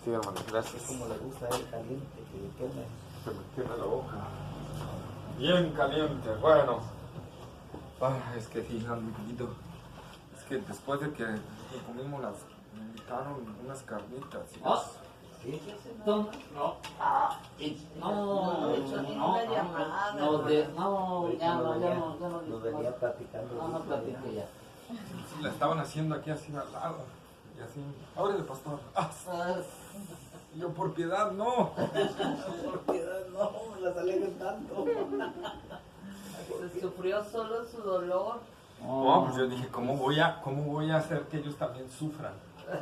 Sí, hermano, gracias. Como le gusta a él caliente, que le queme. Se me quema la boca. Bien caliente, bueno. Es que sí, ando un poquito. Es que después de que comimos me invitaron unas carnitas. Y ¿Sí? No, Nos venía platicando. No platiqué ya. la estaban haciendo aquí así al lado. Y así, ábrele, pastor. Y yo, por piedad, no. Por piedad, no, me las alejen tanto. Se sufrió solo su dolor. No, pues yo dije, ¿cómo voy a hacer que ellos también sufran? Sí.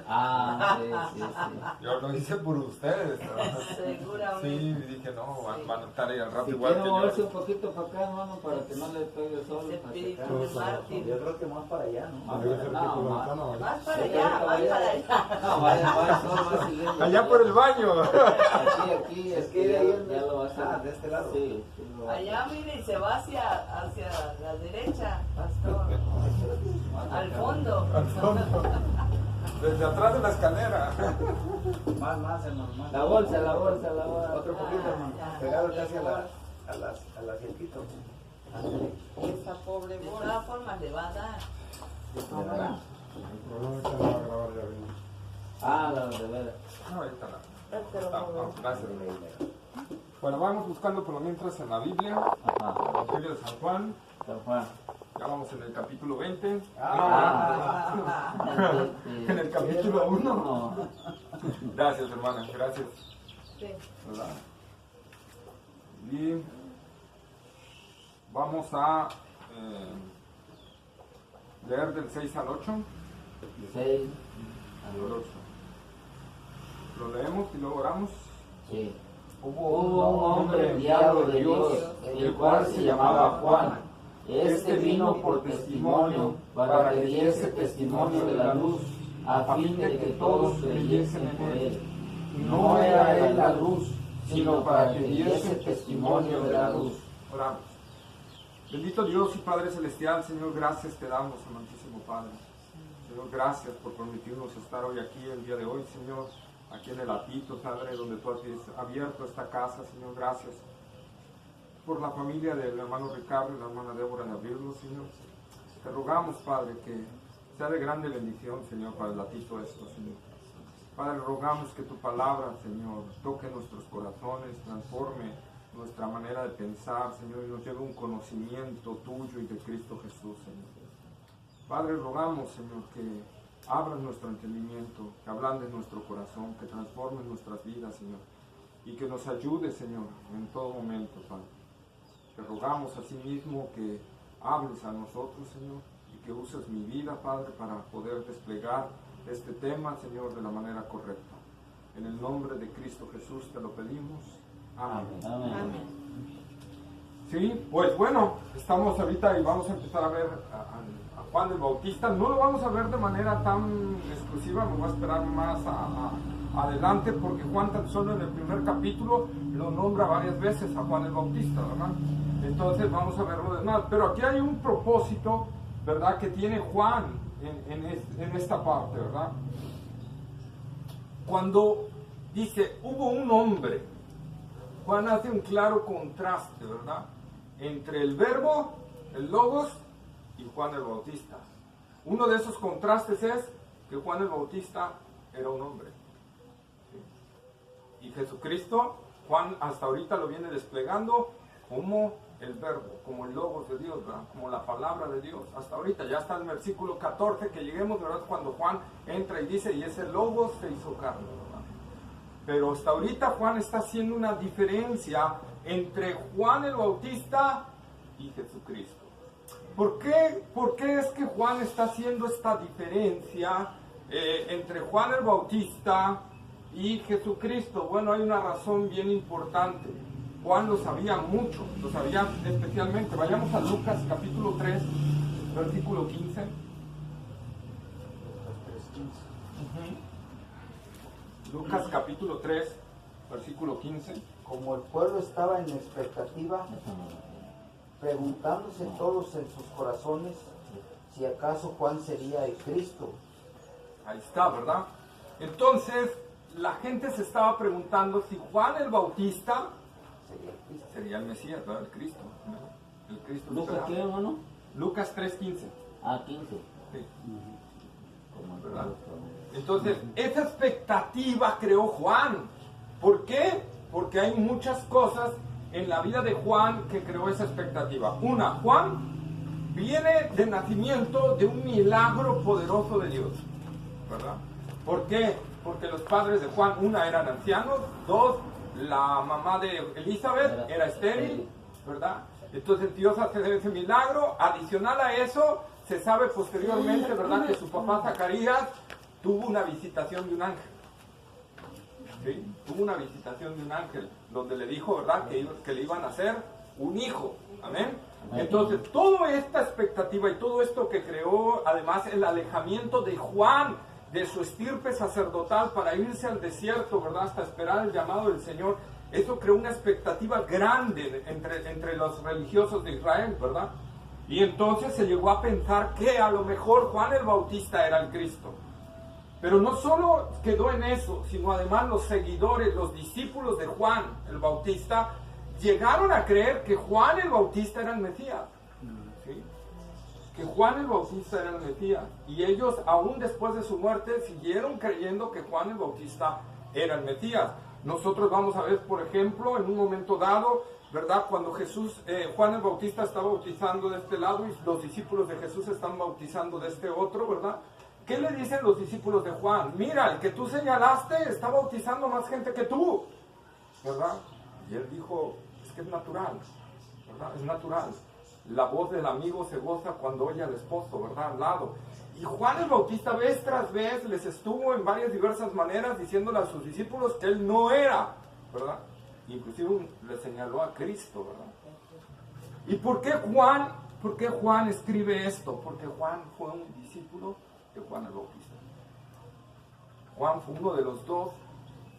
Yo lo hice por ustedes, ¿no? Seguramente. Sí, dije, no, van a estar ahí al rato Si igual quiero que moverse yo. un poquito para acá, hermano, para que no le pegue solo. Espíritu para de sacar. mártir. Yo creo que más para allá, ¿no? No, Debe ser que por la no, ventana, ¿vale? Más para Sí, allá, más vaya. para allá. No, vaya solo, va siguiendo. Allá por el baño. Aquí, Es es que que de ahí ya lo va a hacer. de este lado. Sí, lo va a hacer. Allá, mire, y se va hacia la derecha, pastor. Al fondo. Al fondo. Desde atrás de la escalera. Más, hermano, más. La bolsa. Otro poquito, hermano. Ya. Pegado casi al asientito. Ándale. Esa pobre bola. De todas formas le va a dar. El problema es que no va a grabar ya bien. La de veras. No, ahí está la. Pero no, Gracias. Bueno, vamos buscando por lo mientras en la Biblia, Ajá. el Evangelio de San Juan. San Juan. Ya vamos en el capítulo 20. En En el capítulo 1. No. Gracias, hermana, gracias. sí. ¿Verdad? Y vamos a leer del 6 al 8. 6. Al 8. Lo leemos y luego oramos. Sí. Hubo Un hombre enviado de Dios, el cual se llamaba Juan. Este vino por testimonio, para que diese testimonio de la luz, a fin de que todos creyesen en él. No era él la luz, sino para que diese testimonio de la luz. Oramos. Bendito Dios y Padre Celestial, Señor, gracias te damos, amantísimo Padre. Señor, gracias por permitirnos estar hoy aquí, el día de hoy, Señor, aquí en el Atito, Padre, donde tú has abierto esta casa, Señor, gracias por la familia del hermano Ricardo y la hermana Débora en abrirlo, Señor. Te rogamos, Padre, que sea de grande bendición, Señor, para el Atito esto, Señor. Padre, rogamos que tu palabra, Señor, toque nuestros corazones, transforme nuestra manera de pensar, Señor, y nos lleve un conocimiento tuyo y de Cristo Jesús, Señor. Padre, rogamos, Señor, que abran nuestro entendimiento, que ablanden nuestro corazón, que transformen nuestras vidas, Señor, y que nos ayude, Señor, en todo momento, Padre. Te rogamos asimismo que hables a nosotros, Señor, y que uses mi vida, Padre, para poder desplegar este tema, Señor, de la manera correcta. En el nombre de Cristo Jesús te lo pedimos. Amén. Amén. Sí, pues bueno, estamos ahorita y vamos a empezar a ver a Juan el Bautista. No lo vamos a ver de manera tan exclusiva, me voy a esperar más adelante, porque Juan tan solo en el primer capítulo lo nombra varias veces a Juan el Bautista, ¿verdad? Entonces vamos a ver lo demás. Pero aquí hay un propósito, ¿verdad?, que tiene Juan en esta parte, ¿verdad? Cuando dice, hubo un hombre, Juan hace un claro contraste, ¿verdad?, entre el verbo, el logos, y Juan el Bautista. Uno de esos contrastes es que Juan el Bautista era un hombre. ¿Sí? Y Jesucristo, Juan hasta ahorita lo viene desplegando como el verbo, como el logos de Dios, ¿verdad?, como la palabra de Dios. Hasta ahorita, ya está en el versículo 14, que lleguemos, ¿verdad?, cuando Juan entra y dice, y ese logos se hizo carne, ¿verdad? Pero hasta ahorita Juan está haciendo una diferencia entre Juan el Bautista y Jesucristo. ¿Por qué es que Juan está haciendo esta diferencia entre Juan el Bautista y Jesucristo? Bueno, hay una razón bien importante. Juan lo sabía mucho, lo sabía especialmente. Vayamos a Lucas capítulo 3, versículo 15. Lucas capítulo 3, versículo 15. Como el pueblo estaba en expectativa, preguntándose todos en sus corazones si acaso Juan sería el Cristo. Ahí está, ¿verdad? Entonces, la gente se estaba preguntando si Juan el Bautista sería el Mesías, ¿verdad? El Cristo. ¿No? El Cristo ¿Lucas esperado. qué, hermano? Lucas 3:15. Ah, 15. Sí, Como el ¿verdad? otro. Entonces, esa expectativa creó Juan. ¿Por qué? Porque hay muchas cosas en la vida de Juan que creó esa expectativa. Una, Juan viene de nacimiento de un milagro poderoso de Dios, ¿verdad? ¿Por qué? Porque los padres de Juan, una, eran ancianos, dos, la mamá de Elizabeth era estéril, ¿verdad? Entonces Dios hace ese milagro. Adicional a eso, se sabe posteriormente, ¿verdad?, que su papá Zacarías tuvo una visitación de un ángel. ¿Sí? Tuvo una visitación de un ángel donde le dijo, ¿verdad?, que le iban a hacer un hijo. Amén. Entonces, toda esta expectativa y todo esto que creó, además, el alejamiento de Juan de su estirpe sacerdotal para irse al desierto, ¿verdad?, hasta esperar el llamado del Señor, eso creó una expectativa grande entre los religiosos de Israel, ¿verdad? Y entonces se llegó a pensar que a lo mejor Juan el Bautista era el Cristo. Pero no solo quedó en eso, sino además los seguidores, los discípulos de Juan el Bautista, llegaron a creer que Juan el Bautista era el Mesías. ¿Sí? Que Juan el Bautista era el Mesías. Y ellos, aún después de su muerte, siguieron creyendo que Juan el Bautista era el Mesías. Nosotros vamos a ver, por ejemplo, en un momento dado, ¿verdad?, cuando Juan el Bautista está bautizando de este lado y los discípulos de Jesús están bautizando de este otro, ¿verdad? ¿Qué le dicen los discípulos de Juan? Mira, el que tú señalaste está bautizando más gente que tú, ¿verdad? Y él dijo, es que es natural, ¿verdad? Es natural. La voz del amigo se goza cuando oye al esposo, ¿verdad?, al lado. Y Juan el Bautista vez tras vez les estuvo en varias diversas maneras diciéndole a sus discípulos que él no era, ¿verdad? Inclusive le señaló a Cristo, ¿verdad? ¿Y por qué Juan escribe esto? Porque Juan fue un discípulo de Juan el Bautista. Juan fue uno de los dos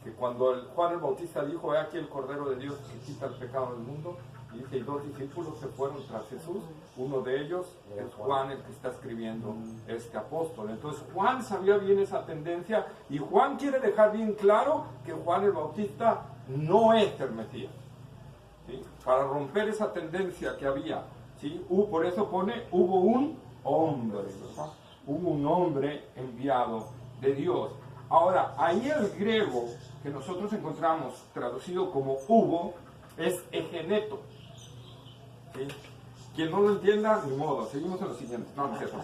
que cuando Juan el Bautista dijo, he aquí el Cordero de Dios que quita el pecado del mundo, y dice, y dos discípulos se fueron tras Jesús. Uno de ellos es Juan, el que está escribiendo este apóstol. Entonces Juan sabía bien esa tendencia, y Juan quiere dejar bien claro que Juan el Bautista no es el Mesías, ¿sí? Para romper esa tendencia que había, ¿sí? Por eso pone, hubo un hombre, ¿verdad? Hubo un hombre enviado de Dios. Ahora, ahí el griego que nosotros encontramos traducido como hubo es egeneto. ¿Sí? Quien no lo entienda, ni modo, seguimos en lo siguiente. No es cierto.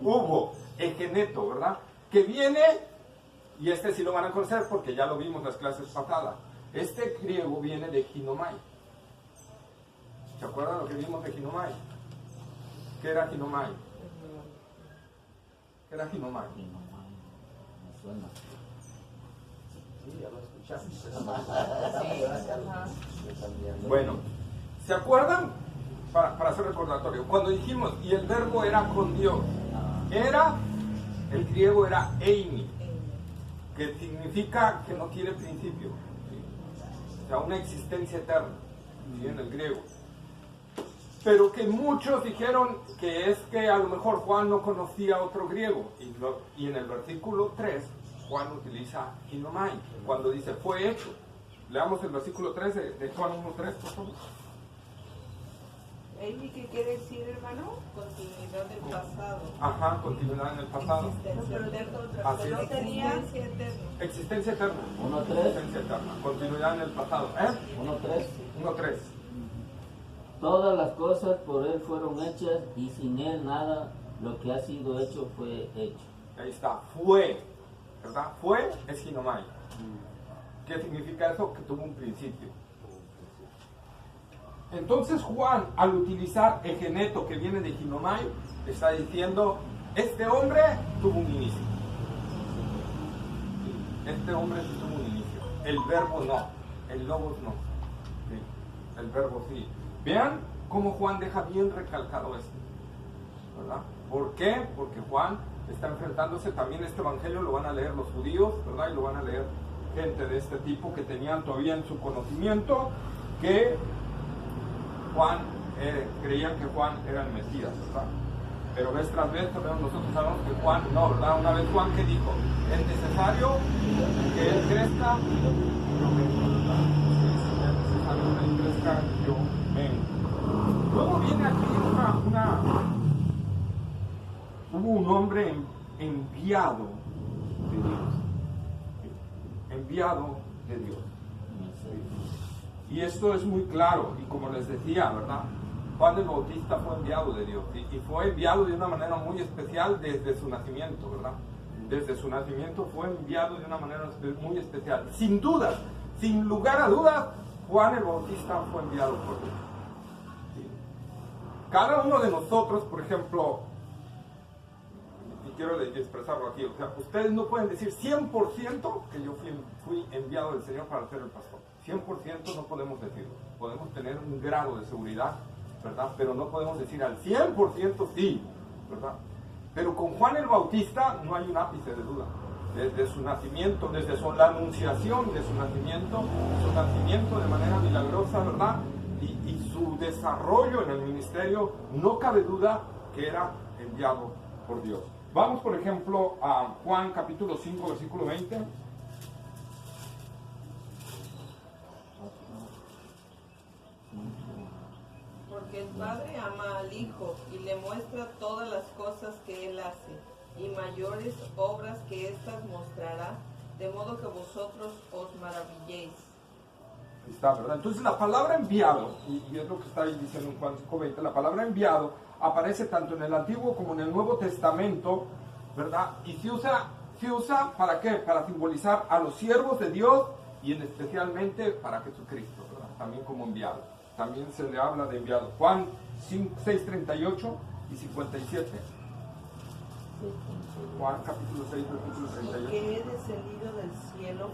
Hubo, egeneto, ¿verdad? Que viene, y este sí lo van a conocer porque ya lo vimos en las clases pasadas. Este griego viene de ginomai. ¿Se acuerdan lo que vimos de ginomai? ¿Qué era ginomai? ¿Qué era ginomai? Me suena. Sí, ya lo escuchamos. Bueno, ¿se acuerdan? Para hacer recordatorio, cuando dijimos, y el verbo era con Dios, el griego era eimi, que significa que no tiene principio, ¿sí? O sea, una existencia eterna, ¿sí?, en el griego. Pero que muchos dijeron que es que a lo mejor Juan no conocía otro griego, y en el versículo 3, Juan utiliza ginomai, cuando dice, fue hecho. Leamos el versículo 3 de Juan 1:3, por favor. ¿Qué quiere decir, hermano? Continuidad del pasado. Ajá, continuidad en el pasado. Así No es. tenía Existencia eterna. 1:3. Existencia eterna. Continuidad en el pasado. 1:3. 1:3. Todas las cosas por Él fueron hechas y sin Él nada lo que ha sido hecho fue hecho. Ahí está. Fue. ¿Verdad? Fue es ginomai. ¿Qué significa eso? Que tuvo un principio. Entonces Juan, al utilizar egeneto, que viene de ginomai, está diciendo, este hombre tuvo un inicio. Este hombre sí tuvo un inicio. El verbo no. El logos no. Sí. El verbo sí. Vean cómo Juan deja bien recalcado esto, ¿verdad? ¿Por qué? Porque Juan está enfrentándose, también este evangelio lo van a leer los judíos, ¿verdad? Y lo van a leer gente de este tipo que tenían todavía en su conocimiento que creían que Juan era el Mesías, ¿verdad? Pero vez tras vez nosotros sabemos que Juan no, ¿verdad? Una vez Juan que dijo, es necesario que él crezca, yo mengo, ¿verdad? Es necesario que él crezca, yo mengo. Luego viene aquí hubo un hombre enviado de Dios. Enviado de Dios. Y esto es muy claro, y como les decía, ¿verdad? Juan el Bautista fue enviado de Dios, y fue enviado de una manera muy especial desde su nacimiento, ¿verdad? Desde su nacimiento fue enviado de una manera muy especial. Sin dudas, sin lugar a dudas, Juan el Bautista fue enviado por Dios. ¿Sí? Cada uno de nosotros, por ejemplo, y quiero expresarlo aquí, o sea, ustedes no pueden decir 100% que yo fui enviado del Señor para ser el pastor. 100% no podemos decirlo. Podemos tener un grado de seguridad, ¿verdad? Pero no podemos decir al 100% sí, ¿verdad? Pero con Juan el Bautista no hay un ápice de duda. Desde su nacimiento, desde la anunciación de su nacimiento de manera milagrosa, ¿verdad? Y su desarrollo en el ministerio, no cabe duda que era enviado por Dios. Vamos, por ejemplo, a Juan capítulo 5, versículo 20. Porque el Padre ama al Hijo y le muestra todas las cosas que Él hace, y mayores obras que éstas mostrará, de modo que vosotros os maravilléis. Ahí está, ¿verdad? Entonces la palabra enviado, y es lo que está ahí diciendo en Juan 5:20, la palabra enviado aparece tanto en el Antiguo como en el Nuevo Testamento, ¿verdad? Y se usa ¿para qué? Para simbolizar a los siervos de Dios y especialmente para Jesucristo, ¿verdad? También como enviado. También se le habla de enviado. Juan 6:38 y 57. Juan capítulo 6, versículo 38. Que he descendido del cielo,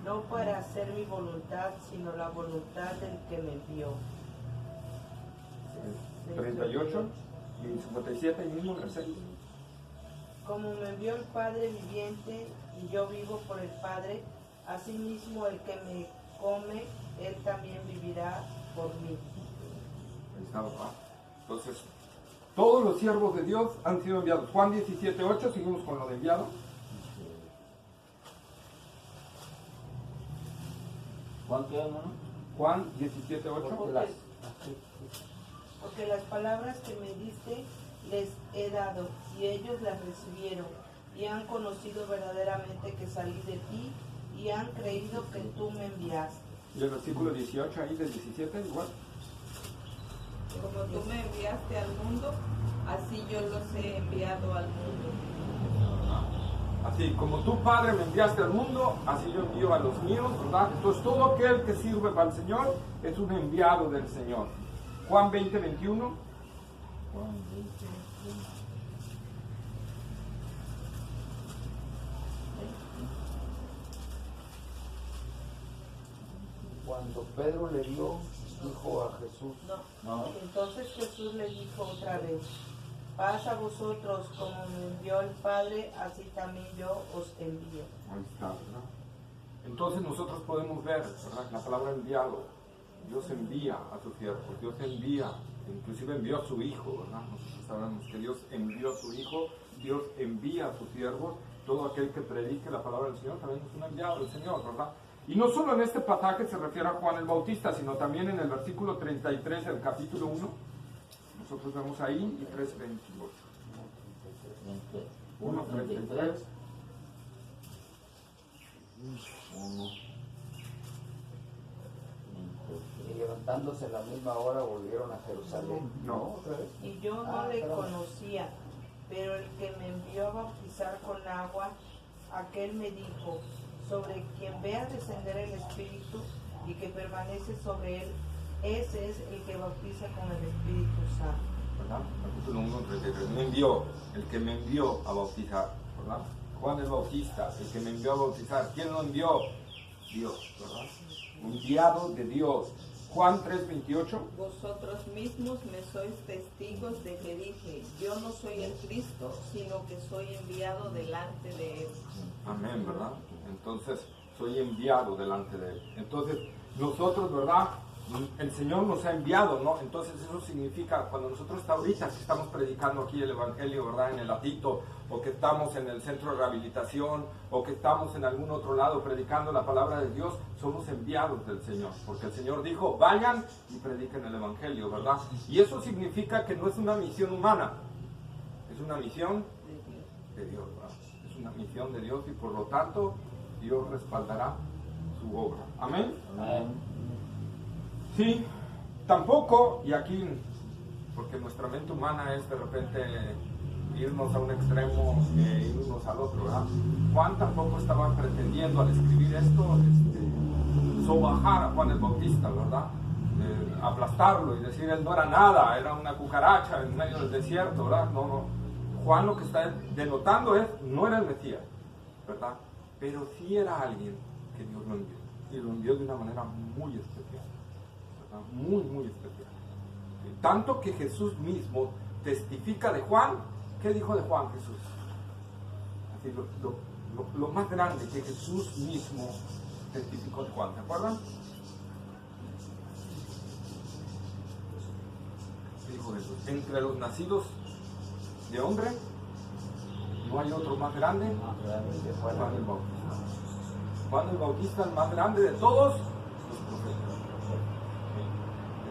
no para hacer mi voluntad, sino la voluntad del que me envió. 38 y 57, y mismo en el 6. Como me envió el Padre viviente, y yo vivo por el Padre, asimismo el que me come, él también vivirá por mí. Ahí está, ¿verdad? Entonces, todos los siervos de Dios han sido enviados. Juan 17:8, seguimos con lo de enviado. Juan, ¿qué, hermano? Juan 17:8. Porque las palabras que me diste les he dado, y ellos las recibieron, y han conocido verdaderamente que salí de ti, y han creído que tú me enviaste. Y el versículo 18 ahí del 17, igual. Como tú me enviaste al mundo, así yo los he enviado al mundo. Así, como tú, Padre, me enviaste al mundo, así yo envío a los míos, ¿verdad? Entonces, todo aquel que sirve para el Señor es un enviado del Señor. Juan 20:21. Juan 20:21. Cuando Pedro le dio, dijo a Jesús, No. Entonces Jesús le dijo otra vez, paz a vosotros, como me envió el Padre, así también yo os envío. Ahí está, ¿verdad? Entonces nosotros podemos ver, ¿verdad? La palabra enviado. Dios envía a sus siervos, Dios envía, inclusive envió a su Hijo, ¿verdad? Nosotros sabemos que Dios envió a su Hijo, Dios envía a sus siervos, todo aquel que predique la palabra del Señor también es un enviado del Señor, ¿verdad? Y no solo en este pasaje se refiere a Juan el Bautista, sino también en el versículo 33 del capítulo 1. Nosotros vemos ahí, y 3:28. 1:33. 1. Y levantándose a la misma hora volvieron a Jerusalén. No. ¿Otra vez? Y yo no le conocía, pero el que me envió a bautizar con agua, aquel me dijo, sobre quien vea descender el Espíritu y que permanece sobre él, ese es el que bautiza con el Espíritu Santo. ¿Verdad? Capítulo 1, 33. Me envió, el que me envió a bautizar, ¿verdad? Juan el Bautista, el que me envió a bautizar. ¿Quién lo envió? Dios, ¿verdad? Enviado de Dios. Juan 3:28. Vosotros mismos me sois testigos de que dije, yo no soy el Cristo, sino que soy enviado delante de Él. Amén, ¿verdad? Entonces, soy enviado delante de Él. Entonces, nosotros, ¿verdad? el Señor nos ha enviado, ¿no? Entonces eso significa, cuando nosotros ahorita que estamos predicando aquí el Evangelio, ¿verdad? En el Atito, o que estamos en el centro de rehabilitación, o que estamos en algún otro lado predicando la palabra de Dios, somos enviados del Señor, porque el Señor dijo, vayan y prediquen el Evangelio, ¿verdad? Y eso significa que no es una misión humana, es una misión de Dios, ¿verdad? Es una misión de Dios y por lo tanto Dios respaldará su obra. Amén. Amén. Sí, tampoco, y aquí, porque nuestra mente humana es de repente irnos a un extremo e irnos al otro, ¿verdad? Juan tampoco estaba pretendiendo al escribir esto sobajar a Juan el Bautista, ¿verdad? Aplastarlo y decir él no era nada, era una cucaracha en medio del desierto, ¿verdad? No, no. Juan lo que está denotando es, no era el Mesías, ¿verdad? Pero sí era alguien que Dios lo envió, y lo envió de una manera muy especial. Muy, muy especial. Tanto que Jesús mismo testifica de Juan. ¿Qué dijo de Juan Jesús? Así, lo más grande que Jesús mismo testificó de Juan, ¿se acuerdan? ¿Qué dijo Jesús? Entre los nacidos de hombre no hay otro más grande que Juan el Bautista. Juan el Bautista, el más grande de todos los profetas.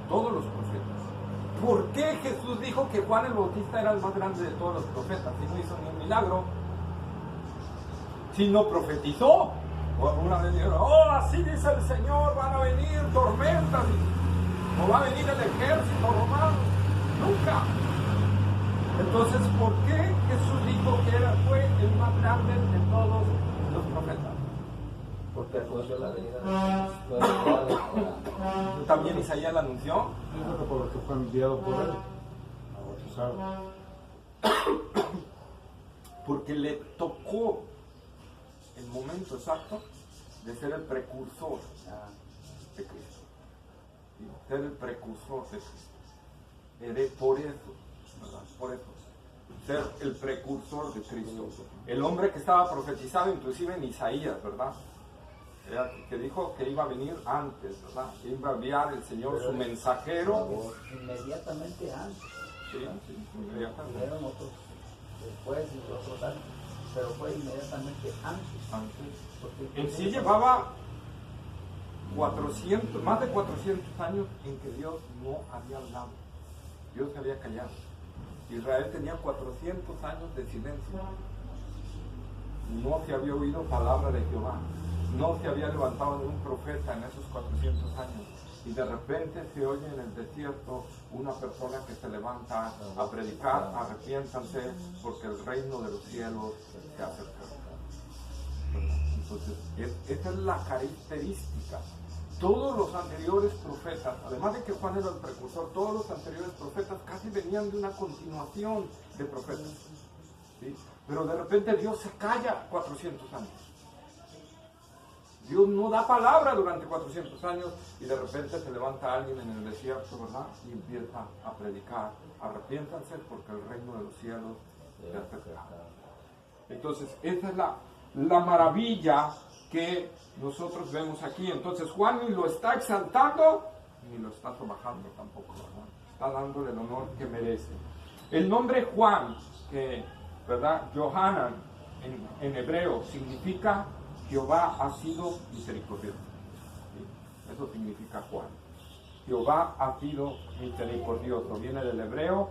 Todos los profetas. ¿Por qué Jesús dijo que Juan el Bautista era el más grande de todos los profetas? Si no hizo ni un milagro, si no profetizó. Una vez dijeron, oh, así dice el Señor, van a venir tormentas, o va a venir el ejército romano. Nunca. Entonces, ¿por qué Jesús dijo que fue el más grande de todos los profetas? Porque anunció la venida de Jesús. También Isaías la anunció. Yo creo que por lo que fue enviado por él a bautizar. Porque le tocó el momento exacto de ser el precursor de Cristo. ¿Sí? Ser el precursor de Cristo. Por eso, ¿verdad? Por eso. Ser el precursor de Cristo. El hombre que estaba profetizado inclusive en Isaías, ¿verdad? Que dijo que iba a venir antes, ¿verdad? Que iba a enviar el Señor su mensajero. Inmediatamente antes. Sí, inmediatamente. Fueron otros después y otros antes. Pero fue inmediatamente antes. Porque En sí llevaba 400, más de 400 años en que Dios no había hablado. Dios se había callado. Israel tenía 400 años de silencio. No se había oído palabra de Jehová. No se había levantado ningún profeta en esos 400 años. Y de repente se oye en el desierto una persona que se levanta a predicar, arrepiéntanse porque el reino de los cielos se ha acercado. Entonces, esa es la característica. Todos los anteriores profetas, además de que Juan era el precursor, todos los anteriores profetas casi venían de una continuación de profetas. ¿Sí? Pero de repente Dios se calla 400 años. Dios no da palabra durante 400 años y de repente se levanta alguien en el desierto, ¿verdad? Y empieza a predicar, arrepiéntanse porque el reino de los cielos se ha acercado. Entonces, esa es la maravilla que nosotros vemos aquí. Entonces, Juan ni lo está exaltando, ni lo está sobajando tampoco, ¿verdad? Está dándole el honor que merece. El nombre Juan, que, ¿verdad? Johanan, en hebreo, significa Jehová ha sido misericordioso. ¿Sí? Eso significa Juan. Jehová ha sido misericordioso. Viene del hebreo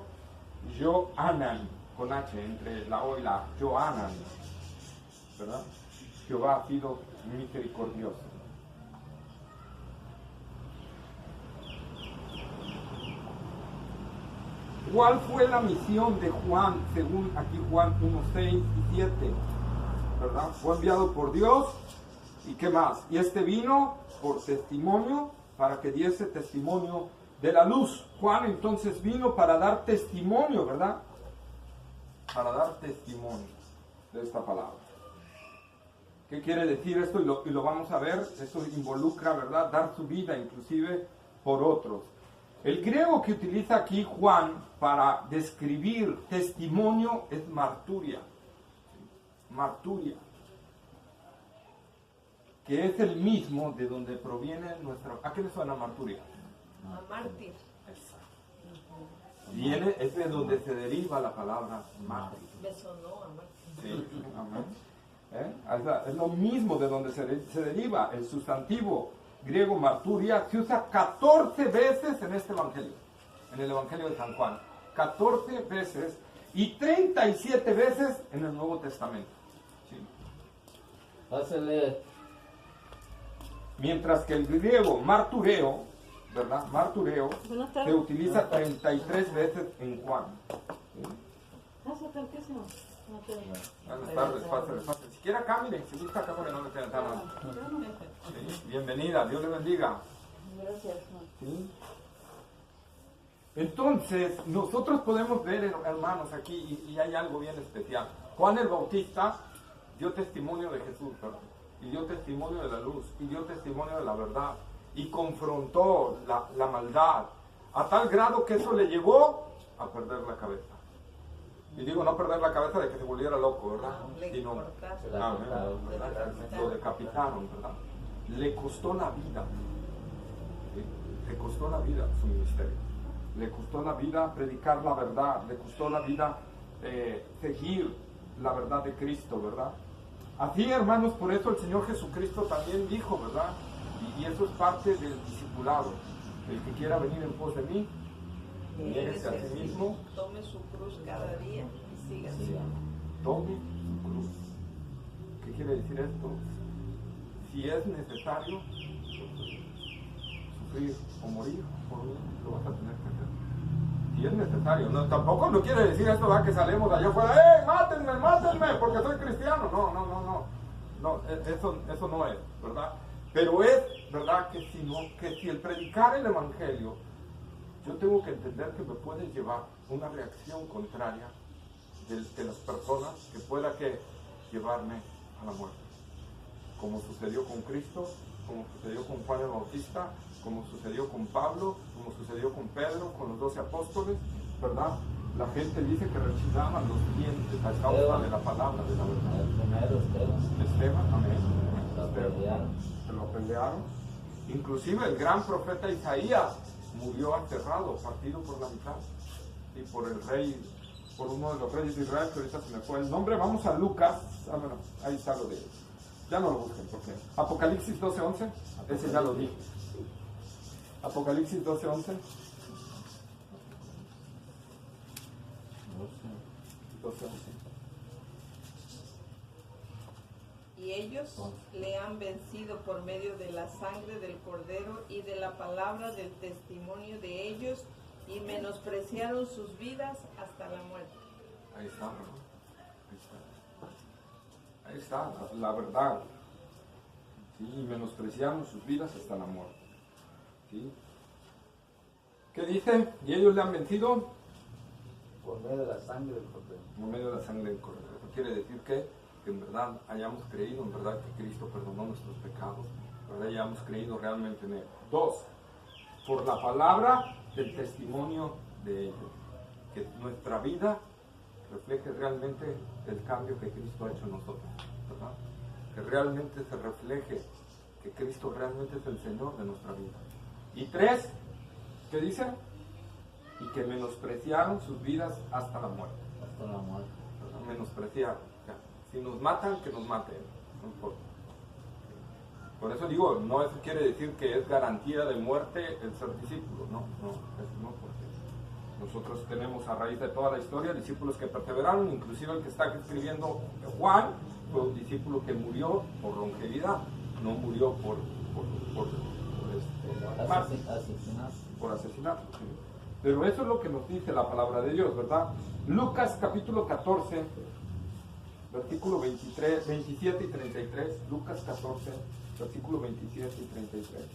Johanan, con H entre la O y la A. Johanan, ¿verdad? Jehová ha sido misericordioso. ¿Cuál fue la misión de Juan, según aquí Juan 1:6 y 7? ¿Verdad? Fue enviado por Dios, ¿y qué más? Y este vino por testimonio, para que diese testimonio de la luz. Juan entonces vino para dar testimonio, ¿verdad? Para dar testimonio de esta palabra. ¿Qué quiere decir esto? Y lo vamos a ver. Esto involucra, ¿verdad? Dar su vida inclusive por otros. El griego que utiliza aquí Juan para describir testimonio es marturia. Marturia, que es el mismo de donde proviene nuestra... ¿A qué le suena marturia? A mártir. Viene, es de donde se deriva la palabra mártir. Me sonó a mártir. Sí, amén. Es lo mismo de donde se deriva el sustantivo griego marturia. Se usa 14 veces en este evangelio, en el evangelio de San Juan. 14 veces y 37 veces en el Nuevo Testamento. ¿Sí? Pásale. Mientras que el griego martureo, ¿verdad? Martureo se utiliza 33 veces en Juan. ¿Sí? Buenas tardes, pásale. Si quiere acá, miren, si gusta acá porque no me queda nada. Sí, bienvenida, Dios le bendiga. Gracias. ¿Sí? Entonces, nosotros podemos ver, hermanos, aquí, y hay algo bien especial. Juan el Bautista dio testimonio de Jesús, ¿verdad? Y dio testimonio de la luz, y dio testimonio de la verdad, y confrontó la maldad, a tal grado que eso le llevó a perder la cabeza. Y digo, no perder la cabeza de que se volviera loco, ¿verdad? Sino, lo decapitaron, ¿verdad? Le costó la vida, ¿sí? Le costó la vida su ministerio, le costó la vida predicar la verdad, le costó la vida seguir la verdad de Cristo, ¿verdad? Así, hermanos, por eso el Señor Jesucristo también dijo, ¿verdad? Y eso es parte del discipulado. El que quiera venir en pos de mí, niéguese a sí mismo. Tome su cruz cada día y siga. Tome su cruz. ¿Qué quiere decir esto? Si es necesario sufrir o morir por mí, lo vas a tener que hacer. Si es necesario. No, tampoco no quiere decir esto, ¿verdad? Que salimos de allá afuera, mátenme, mátenme, porque soy cristiano. No, eso no es, ¿verdad? Pero es, ¿verdad? Que si el predicar el Evangelio, yo tengo que entender que me puede llevar una reacción contraria de las personas que pueda llevarme a la muerte. Como sucedió con Cristo, como sucedió con Juan el Bautista, como sucedió con Pablo, como sucedió con Pedro, con los 12 apóstoles, ¿verdad? La gente dice que rechinaban los dientes a causa de la palabra de la verdad. El primero Esteban, amén. Se lo pelearon. Inclusive el gran profeta Isaías murió aterrado, partido por la mitad. Y por el rey, por uno de los reyes de Israel, que ahorita se me fue el nombre. Vamos a Lucas. Bueno, ahí está lo de ellos. Ya no lo busquen, porque Apocalipsis 12:11, ese ya lo dije. Apocalipsis 12:11. 12:11. Y ellos le han vencido por medio de la sangre del Cordero y de la palabra del testimonio de ellos, y menospreciaron sus vidas hasta la muerte. Ahí está, ¿no? Ahí está, la verdad. ¿Sí? Y menospreciaron sus vidas hasta la muerte. ¿Sí? ¿Qué dice? ¿Y ellos le han vencido? Por medio de la sangre del Cordero. Por medio de la sangre del Cordero. Eso quiere decir que en verdad hayamos creído, en verdad que Cristo perdonó nuestros pecados, en verdad hayamos creído realmente en Él. 2. Por la palabra del testimonio de ellos. Que nuestra vida refleje realmente el cambio que Cristo ha hecho en nosotros, ¿verdad? Que realmente se refleje que Cristo realmente es el Señor de nuestra vida. Y 3, ¿qué dice? Y que menospreciaron sus vidas hasta la muerte. Hasta la muerte. ¿Verdad? Menospreciaron. O sea, si nos matan, que nos maten, no importa. Por eso digo, no eso quiere decir que es garantía de muerte el ser discípulo, no, porque nosotros tenemos a raíz de toda la historia discípulos que perseveraron, inclusive el que está escribiendo Juan fue un discípulo que murió por longevidad, no murió por asesinato. ¿Sí? Pero eso es lo que nos dice la palabra de Dios, ¿verdad? Lucas capítulo 14, versículo 23, 27 y 33, Lucas 14, versículo 27 y 33.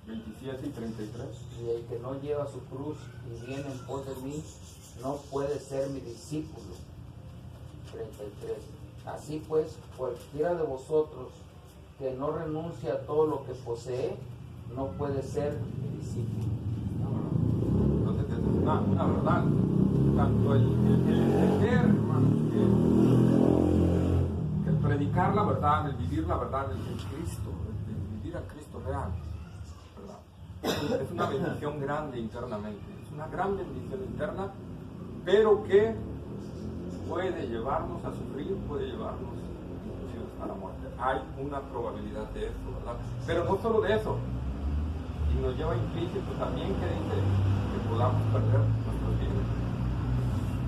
27 y 33. Y el que no lleva su cruz y viene en pos de mí, no puede ser mi discípulo. 33. Así pues, cualquiera de vosotros que no renuncia a todo lo que posee, no puede ser mi discípulo. Entonces, es una verdad. Tanto el entender, hermanos, que el predicar predicar la verdad, el vivir la verdad en Cristo, el vivir a Cristo real, ¿verdad? Es una bendición grande internamente, es una gran bendición interna, pero que puede llevarnos a sufrir, puede llevarnos inclusive hasta la muerte. Hay una probabilidad de eso, ¿verdad? Pero no solo de eso, y nos lleva implícito también que dice que podamos perder nuestros bienes.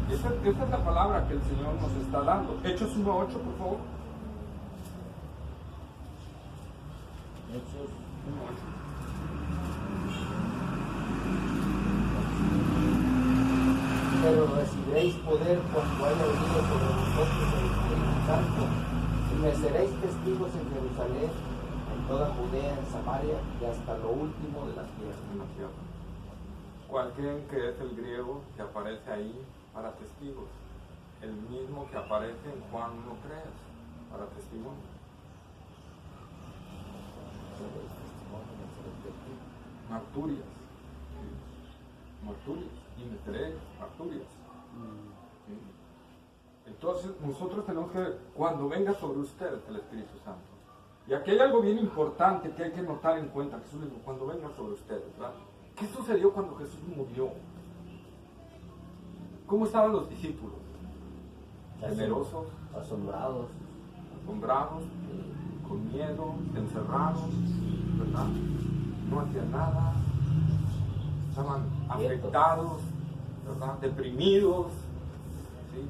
Esa es la palabra que el Señor nos está dando. Hechos 1:8, por favor. Hechos 1:8. Pero recibiréis poder cuando haya venido sobre vosotros el Espíritu Santo, y me seréis testigos en Jerusalén, en toda Judea, en Samaria y hasta lo último de la tierra. ¿Cuál creen que es el griego que aparece ahí para testigos? El mismo que aparece en Juan 1:3 para testimonio. Marturias. Marturias. Y meteréis marturias. Entonces nosotros tenemos que, cuando venga sobre ustedes el Espíritu Santo, y aquí hay algo bien importante que hay que notar en cuenta, Jesús dijo, cuando venga sobre ustedes, ¿verdad? ¿Qué sucedió cuando Jesús murió? ¿Cómo estaban los discípulos? Temerosos, asombrados, con miedo, encerrados, ¿verdad? No hacían nada, estaban afectados, ¿verdad? Deprimidos, ¿sí?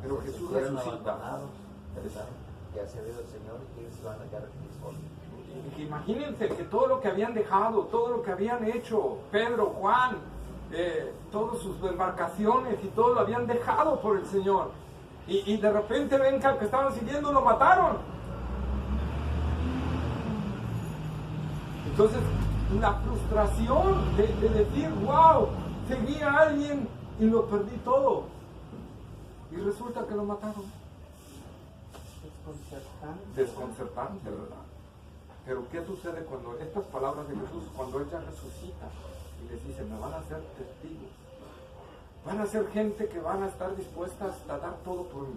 Pero Jesús Fueron resucita. abandonados, pensaron que hacia Dios el Señor y que se van a quedar aquí solos. Imagínense que todo lo que habían dejado, todo lo que habían hecho, Pedro, Juan, todas sus embarcaciones y todo lo habían dejado por el Señor. Y de repente ven que al que estaban siguiendo lo mataron. Entonces, la frustración de decir, wow, seguí a alguien y lo perdí todo. Y resulta que lo mataron. Desconcertante, ¿verdad? Pero ¿qué sucede cuando estas palabras de Jesús, cuando ella resucita y les dice, me van a ser testigos? Van a ser gente que van a estar dispuestas a dar todo por mí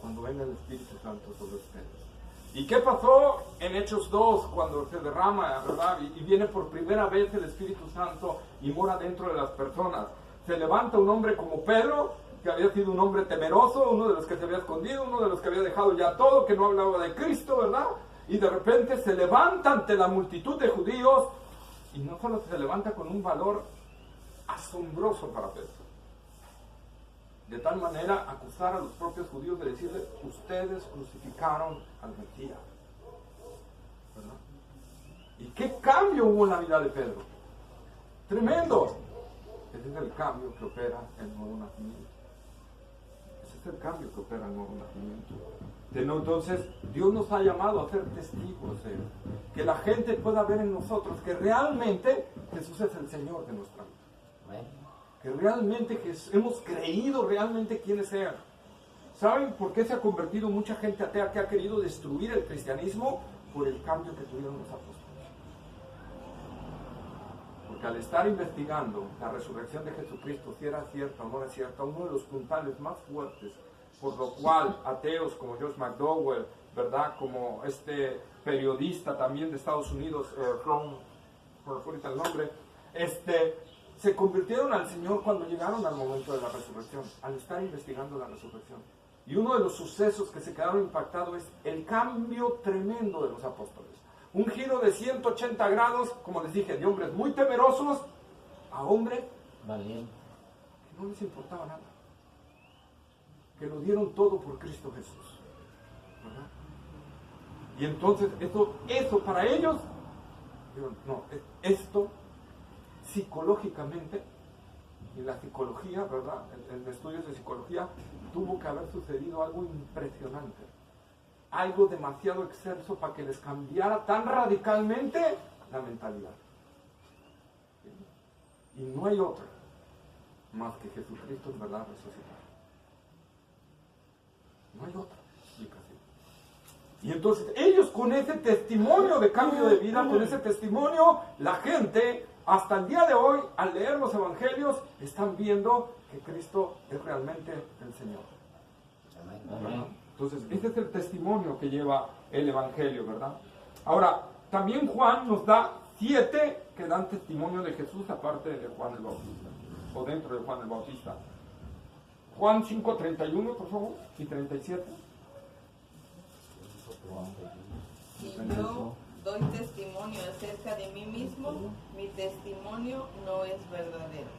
cuando venga el Espíritu Santo sobre ustedes. ¿Y qué pasó en Hechos 2 cuando se derrama, ¿verdad? Y viene por primera vez el Espíritu Santo y mora dentro de las personas? Se levanta un hombre como Pedro, que había sido un hombre temeroso, uno de los que se había escondido, uno de los que había dejado ya todo, que no hablaba de Cristo, ¿verdad? Y de repente se levanta ante la multitud de judíos, y no solo se levanta con un valor asombroso para Pedro. De tal manera acusar a los propios judíos de decirles, ustedes crucificaron al Mesías, ¿verdad? ¿Y qué cambio hubo en la vida de Pedro? Tremendo. Ese es el cambio que opera el nuevo nacimiento. Ese es el cambio que opera el nuevo nacimiento. Entonces, Dios nos ha llamado a ser testigos de Él. Que la gente pueda ver en nosotros que realmente Jesús es el Señor de nuestra vida. Amén. Que realmente hemos creído realmente quiénes sean. ¿Saben por qué se ha convertido mucha gente atea que ha querido destruir el cristianismo? Por el cambio que tuvieron los apóstoles. Porque al estar investigando la resurrección de Jesucristo, si era cierta o no era cierta, uno de los puntales más fuertes, por lo cual ateos como Josh McDowell, ¿verdad? Como este periodista también de Estados Unidos, por ahorita el nombre, se convirtieron al Señor cuando llegaron al momento de la resurrección, al estar investigando la resurrección. Y uno de los sucesos que se quedaron impactados es el cambio tremendo de los apóstoles. Un giro de 180 grados, como les dije, de hombres muy temerosos a hombres valiente, que no les importaba nada, que lo dieron todo por Cristo Jesús, ¿verdad? Y entonces eso para ellos, no, esto psicológicamente, y la psicología, ¿verdad? En estudios de psicología tuvo que haber sucedido algo impresionante, algo demasiado excelso para que les cambiara tan radicalmente la mentalidad. Y no hay otra más que Jesucristo en verdad resucitado. No hay otra explicación. Y entonces ellos con ese testimonio de cambio de vida, con ese testimonio, la gente hasta el día de hoy, al leer los evangelios, están viendo que Cristo es realmente el Señor. Amén. amén. Entonces, este es el testimonio que lleva el Evangelio, ¿verdad? Ahora, también Juan nos da 7 que dan testimonio de Jesús, aparte de Juan el Bautista, o dentro de Juan el Bautista. Juan 5:31, por favor, y 37. Si yo doy testimonio acerca de mí mismo, mi testimonio no es verdadero.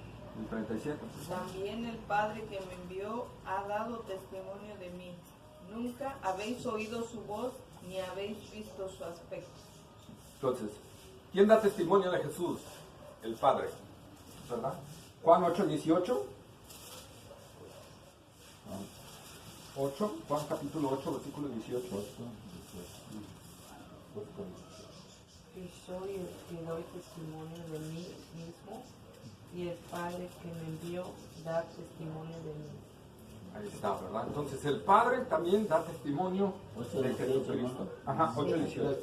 Y 37. También el Padre que me envió ha dado testimonio de mí. Nunca habéis oído su voz ni habéis visto su aspecto. Entonces, ¿quién da testimonio de Jesús? El Padre, ¿verdad? Juan 8:18. 8, Juan capítulo 8, versículo 18. Que soy el que doy testimonio de mí mismo y el Padre que me envió da testimonio de mí. Ahí está, ¿verdad? Entonces el Padre también da testimonio de 8:18, Jesucristo. ¿no? Ajá, 8:18.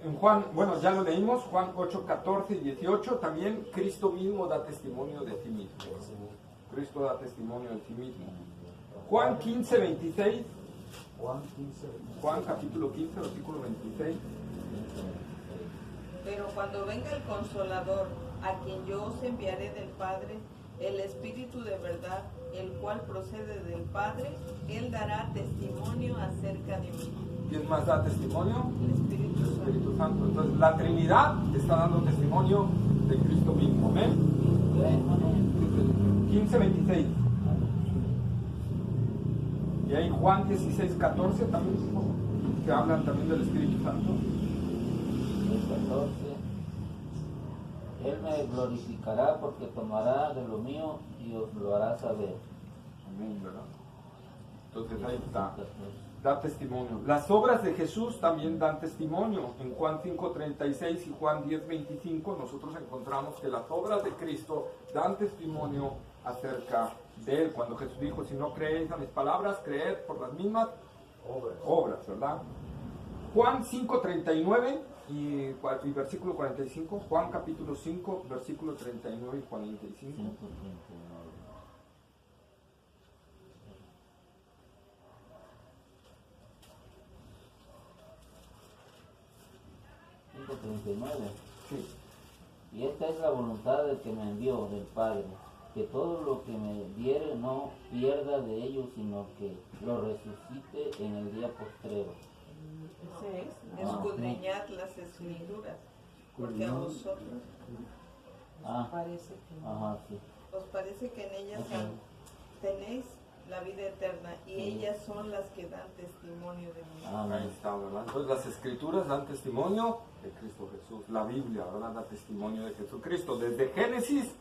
En Juan, bueno, ya lo leímos, Juan 8:14 y 18, también Cristo mismo da testimonio de sí mismo. Cristo da testimonio de sí mismo. Juan 15:26, Juan capítulo 15, versículo 26. Pero cuando venga el Consolador, a quien yo os enviaré del Padre, el Espíritu de verdad, el cual procede del Padre, Él dará testimonio acerca de mí. ¿Quién más da testimonio? El Espíritu El Santo. Espíritu Santo. Entonces la Trinidad está dando testimonio de Cristo mismo. Amén. 15:26. Y ahí Juan 16:14 también, que hablan también del Espíritu Santo. El 14. Él me glorificará porque tomará de lo mío y os lo hará saber. Amén, ¿verdad? Entonces ahí está. Da testimonio. Las obras de Jesús también dan testimonio. En Juan 5:36 y Juan 10:25 nosotros encontramos que las obras de Cristo dan testimonio acerca de Él. Cuando Jesús dijo, si no creéis a mis palabras, creed por las mismas obras, ¿verdad? Juan 5:39 y versículo 45. Juan capítulo 5, versículo 39 y 45. 5:39. Sí. Y esta es la voluntad del que me envió, del Padre, que todo lo que me diere no pierda de ellos, sino que lo resucite en el día postrero. Ese es. Escudriñad las Escrituras, porque a vosotros Parece que no. Ajá, sí. os parece que en ellas Ajá. tenéis la vida eterna y ellas son las que dan testimonio de mí. Ahí Amén. está, ¿verdad? Entonces las Escrituras dan testimonio de Cristo Jesús. La Biblia, ¿verdad? Da testimonio de Jesucristo. Desde Génesis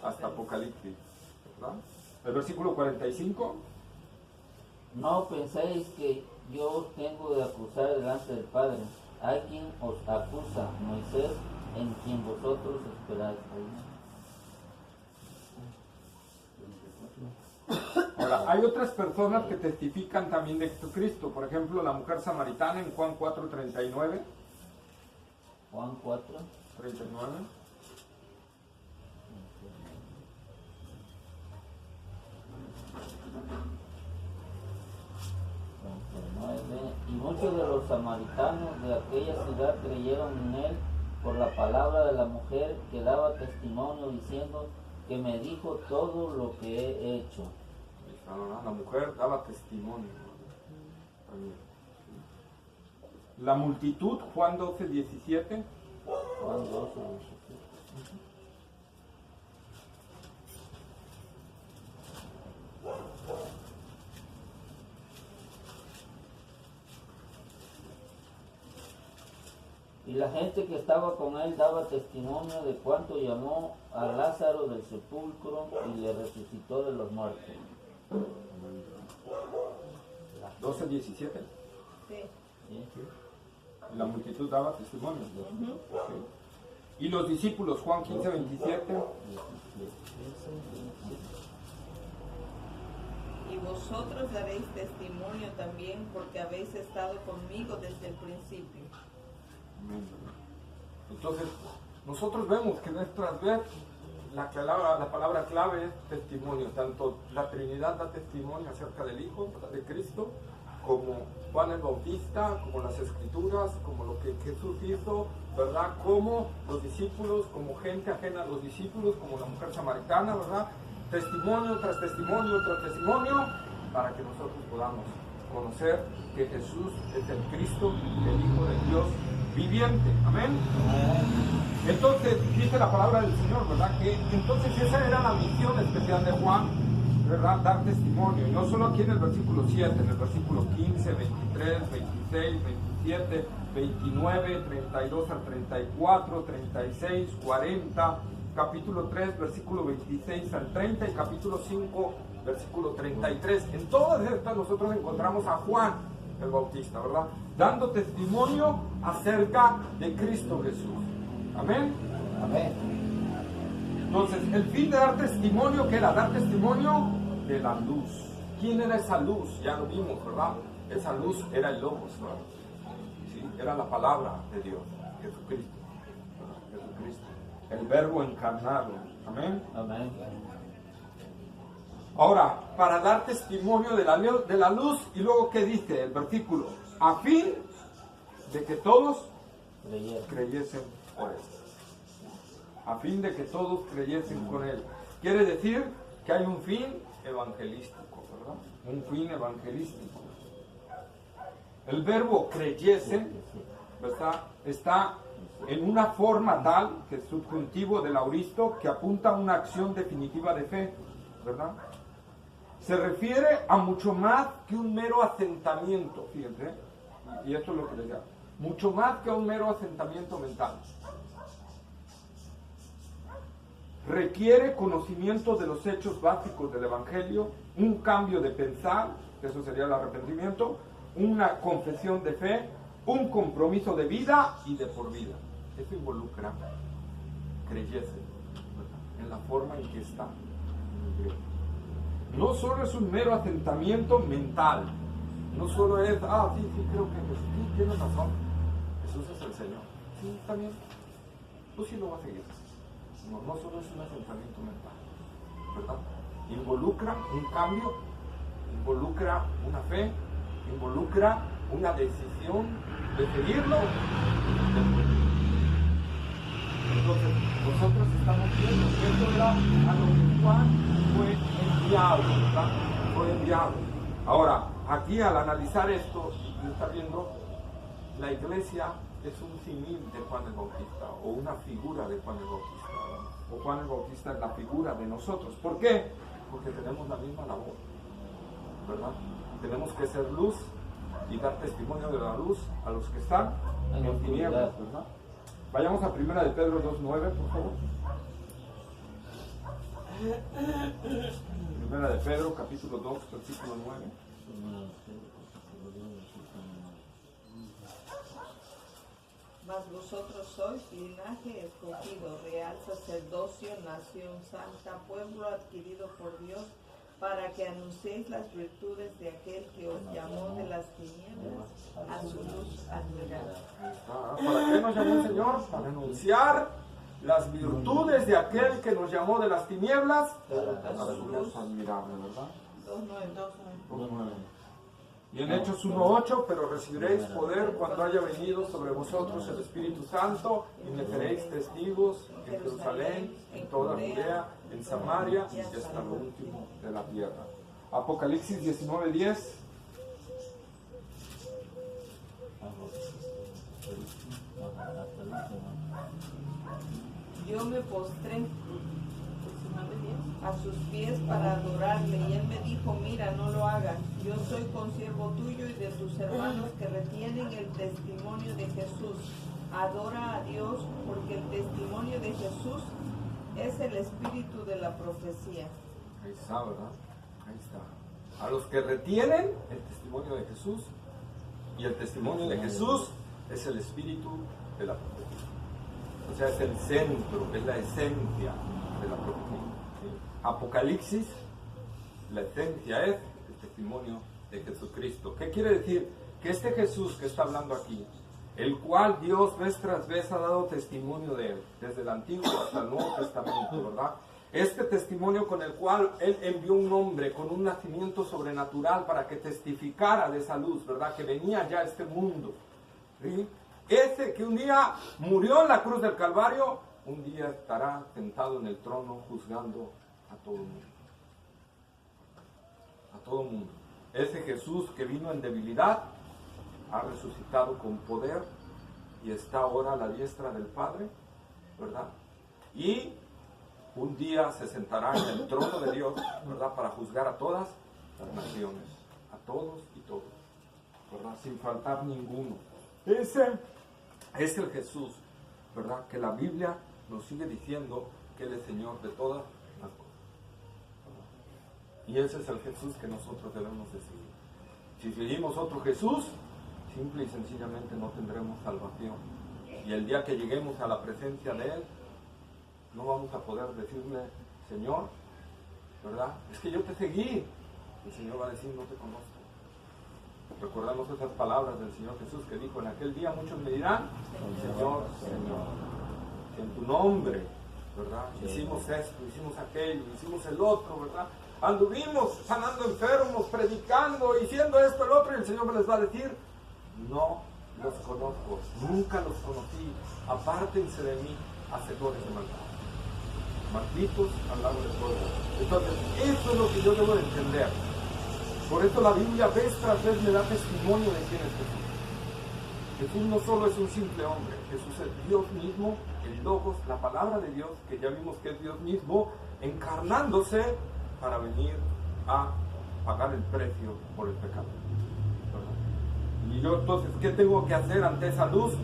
hasta Apocalipsis, ¿verdad? El versículo 45. No penséis que yo os tengo de acusar delante del Padre. Hay quien os acusa, Moisés, en quien vosotros esperáis. Ahora, hay otras personas que testifican también de Jesucristo. Por ejemplo, la mujer samaritana en Juan 4:39. Juan 4. 39. Y muchos de los samaritanos de aquella ciudad creyeron en él por la palabra de la mujer que daba testimonio diciendo que me dijo todo lo que he hecho. Ahí está, ¿verdad? La mujer daba testimonio, ¿verdad? También. La multitud, Juan 12:17. Juan 12, 17. Y la gente que estaba con él daba testimonio de cuánto llamó a Lázaro del sepulcro y le resucitó de los muertos. 12:17. Sí. ¿Sí? La multitud daba testimonio. Ujú. Sí. Y los discípulos, Juan 15:27. Y vosotros daréis testimonio también porque habéis estado conmigo desde el principio. Amén. Entonces, nosotros vemos que mes tras vez la palabra clave es testimonio. Tanto la Trinidad da testimonio acerca del Hijo, ¿verdad?, de Cristo, como Juan el Bautista, como las Escrituras, como lo que Jesús hizo, ¿verdad?, como los discípulos, como gente ajena a los discípulos, como la mujer samaritana, ¿verdad? Testimonio tras testimonio tras testimonio, para que nosotros podamos conocer que Jesús es el Cristo, el Hijo de Dios viviente. Amén. Entonces, dice la palabra del Señor, ¿verdad?, que entonces esa era la misión especial de Juan, ¿verdad?, dar testimonio. Y no solo aquí en el versículo 7, en el versículo 15, 23, 26, 27, 29, 32 al 34, 36, 40, capítulo 3, versículo 26 al 30 y capítulo 5, versículo 33. En todas estas nosotros encontramos a Juan el Bautista, ¿verdad?, dando testimonio acerca de Cristo Jesús. Amén. Amén. Entonces, el fin de dar testimonio, ¿qué era? Dar testimonio de la luz. ¿Quién era esa luz? Ya lo vimos, ¿verdad? Esa luz era el Logos, ¿verdad? ¿Sí? Era la palabra de Dios, Jesucristo, ¿verdad? Jesucristo, el Verbo encarnado. Amén. Amén. Ahora, para dar testimonio de la luz, y luego, ¿qué dice el versículo? A fin de que todos creyesen por él. A fin de que todos creyesen con él. Quiere decir que hay un fin evangelístico, ¿verdad? Un fin evangelístico. El verbo creyesen, ¿verdad?, está en una forma tal, que es subjuntivo del auristo, que apunta a una acción definitiva de fe, ¿verdad? Se refiere a mucho más que un mero asentamiento, fíjense, y esto es lo que les llamo, mucho más que un mero asentamiento mental. Requiere conocimiento de los hechos básicos del Evangelio, un cambio de pensar, que eso sería el arrepentimiento, una confesión de fe, un compromiso de vida y de por vida. Eso involucra creyese en la forma en que está. No solo es un mero asentamiento mental, no solo es, sí, creo que sí, tienes razón, Jesús es el Señor, sí, está bien, tú sí lo vas a seguir. No solo es un asentamiento mental, ¿verdad? Involucra un cambio, involucra una fe, involucra una decisión de seguirlo. Entonces, nosotros estamos viendo que esto era a lo que Juan fue enviado, ¿verdad? Fue enviado. Ahora, aquí al analizar esto, está viendo, la iglesia es un símil de Juan el Bautista, o una figura de Juan el Bautista, ¿verdad? O Juan el Bautista es la figura de nosotros. ¿Por qué? Porque tenemos la misma labor, ¿verdad? Tenemos que ser luz y dar testimonio de la luz a los que están en tinieblas, ¿verdad? Vayamos a 1 de Pedro 2:9, por favor. 1 de Pedro, capítulo 2, versículo 9. Mas vosotros sois linaje escogido, real sacerdocio, nación santa, pueblo adquirido por Dios, para que anunciéis las virtudes de aquel que os llamó de las tinieblas a su luz admirable. ¿Para qué nos llamó el Señor? Para anunciar las virtudes de aquel que nos llamó de las tinieblas a su luz admirable, ¿verdad? 2:9. Y en Hechos 1:8, pero recibiréis poder cuando haya venido sobre vosotros el Espíritu Santo, y me seréis testigos en Jerusalén, en toda Judea, en Samaria y hasta lo último de la tierra. Apocalipsis 19:10. Yo me postré a sus pies para adorarle, y él me dijo: mira, no lo hagas, yo soy consiervo tuyo y de tus hermanos que retienen el testimonio de Jesús. Adora a Dios, porque el testimonio de Jesús es el espíritu de la profecía. Ahí está, ¿verdad? Ahí está. A los que retienen el testimonio de Jesús, y el testimonio de Jesús es el espíritu de la profecía. O sea, es el centro, es la esencia de la profecía. ¿Sí? Apocalipsis, la esencia es el testimonio de Jesucristo. ¿Qué quiere decir? Que este Jesús que está hablando aquí el cual Dios vez tras vez ha dado testimonio de él, desde el Antiguo hasta el Nuevo Testamento, ¿verdad? Este testimonio con el cual Él envió un hombre con un nacimiento sobrenatural para que testificara de esa luz, ¿verdad? Que venía ya a este mundo, ¿sí? Ese que un día murió en la cruz del Calvario, un día estará sentado en el trono juzgando a todo el mundo. A todo el mundo. Ese Jesús que vino en debilidad, ha resucitado con poder y está ahora a la diestra del Padre, ¿verdad? Y un día se sentará en el trono de Dios, ¿verdad? Para juzgar a todas las naciones, a todos y todos, ¿verdad? Sin faltar ninguno. Ese es el Jesús, ¿verdad? Que la Biblia nos sigue diciendo que Él es Señor de todas las cosas. Y ese es el Jesús que nosotros debemos de seguir. Si seguimos otro Jesús, simple y sencillamente no tendremos salvación. Y el día que lleguemos a la presencia de Él, no vamos a poder decirle, Señor, ¿verdad? Es que yo te seguí. El Señor va a decir, no te conozco. Recordamos esas palabras del Señor Jesús que dijo, en aquel día muchos me dirán, Señor, Señor, que en tu nombre, ¿verdad? Hicimos esto, hicimos aquello, hicimos el otro, ¿verdad? Anduvimos sanando enfermos, predicando, diciendo esto, el otro, y el Señor les va a decir, no los conozco, nunca los conocí, apártense de mí, hacedores de maldad. Malditos al lado de todo. Entonces, eso es lo que yo debo de entender. Por eso la Biblia vez tras vez me da testimonio de quién es Jesús. Jesús no solo es un simple hombre, Jesús es Dios mismo, el Logos, la palabra de Dios, que ya vimos que es Dios mismo, encarnándose para venir a pagar el precio por el pecado. ¿Verdad? Y yo entonces, ¿qué tengo que hacer ante esa luz?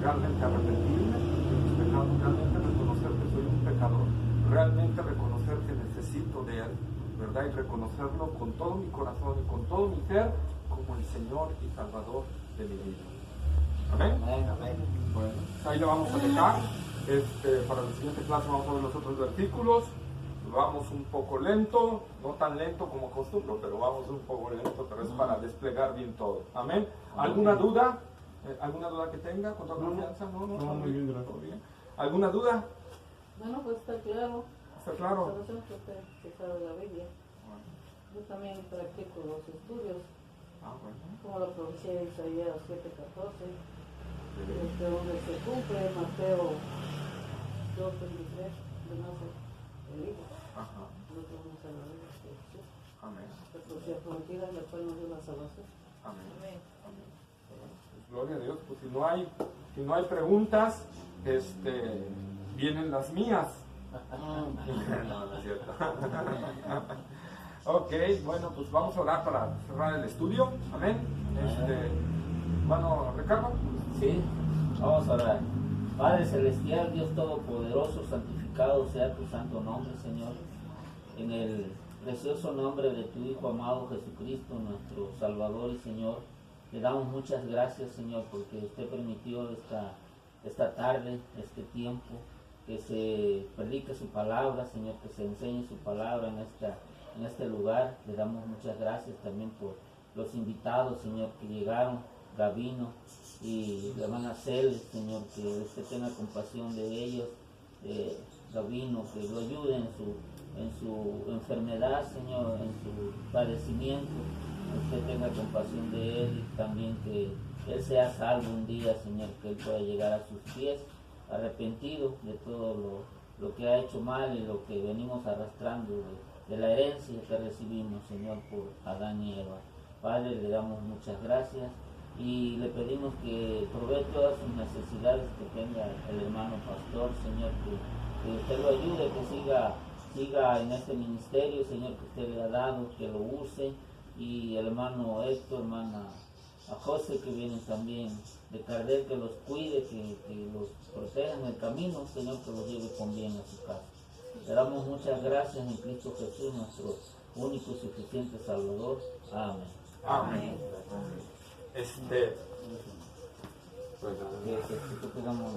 Realmente arrepentirme de mis pecados, realmente reconocer que soy un pecador, realmente reconocer que necesito de Él, ¿verdad? Y reconocerlo con todo mi corazón y con todo mi ser como el Señor y Salvador de mi vida. ¿Amén? Amén. Bueno, ahí le vamos a dejar. Para la siguiente clase vamos a ver los otros versículos. Vamos un poco lento, no tan lento como acostumbro, pero vamos un poco lento, pero es para desplegar bien todo. Amén. ¿Alguna duda? ¿Alguna duda que tenga? ¿Con toda confianza? No, muy bien, gracias. bien. ¿Alguna duda? Bueno, pues está claro. ¿Está claro? Conocemos que usted sabe la Biblia. Yo también practico los estudios, Bueno. como la profecía de Isaías 7:14, donde se cumple Mateo 2:23, de nace el Hijo. Ajá. Nosotros vamos a la Biblia de Jesús. Amén. La profecía prometida, la cual nos dio la salvación. Amén. Amén. Pues, gloria a Dios. Pues si no hay preguntas, vienen las mías. No, no es cierto. Ok, bueno, pues vamos a orar para cerrar el estudio. Amén. Hermano Ricardo. Sí, vamos a orar. Padre Celestial, Dios Todopoderoso, santificado sea tu santo nombre, Señor. En el precioso nombre de tu Hijo amado Jesucristo, nuestro Salvador y Señor, le damos muchas gracias, Señor, porque usted permitió esta tarde, este tiempo, que se predique su palabra, Señor, que se enseñe su palabra en este lugar. Le damos muchas gracias también por los invitados, Señor, que llegaron, Gabino y la hermana Celes, Señor, que usted tenga compasión de ellos, Gabino, que lo ayude en su enfermedad, Señor, en su padecimiento, que usted tenga compasión de él y también que él sea salvo un día, Señor, que él pueda llegar a sus pies arrepentido de todo lo que ha hecho mal y lo que venimos arrastrando de la herencia que recibimos, Señor, por Adán y Eva. Padre, le damos muchas gracias y le pedimos que provee todas sus necesidades que tenga el hermano pastor, Señor, que usted lo ayude, que siga en este ministerio, Señor, que usted le ha dado, que lo use, y el hermano Héctor, hermana a José, que vienen también de Cardel, que los cuide, que los proteja en el camino, Señor, que los lleve con bien a su casa. Le damos muchas gracias en Cristo Jesús, nuestro único y suficiente Salvador. Amén. Amén. Que tengamos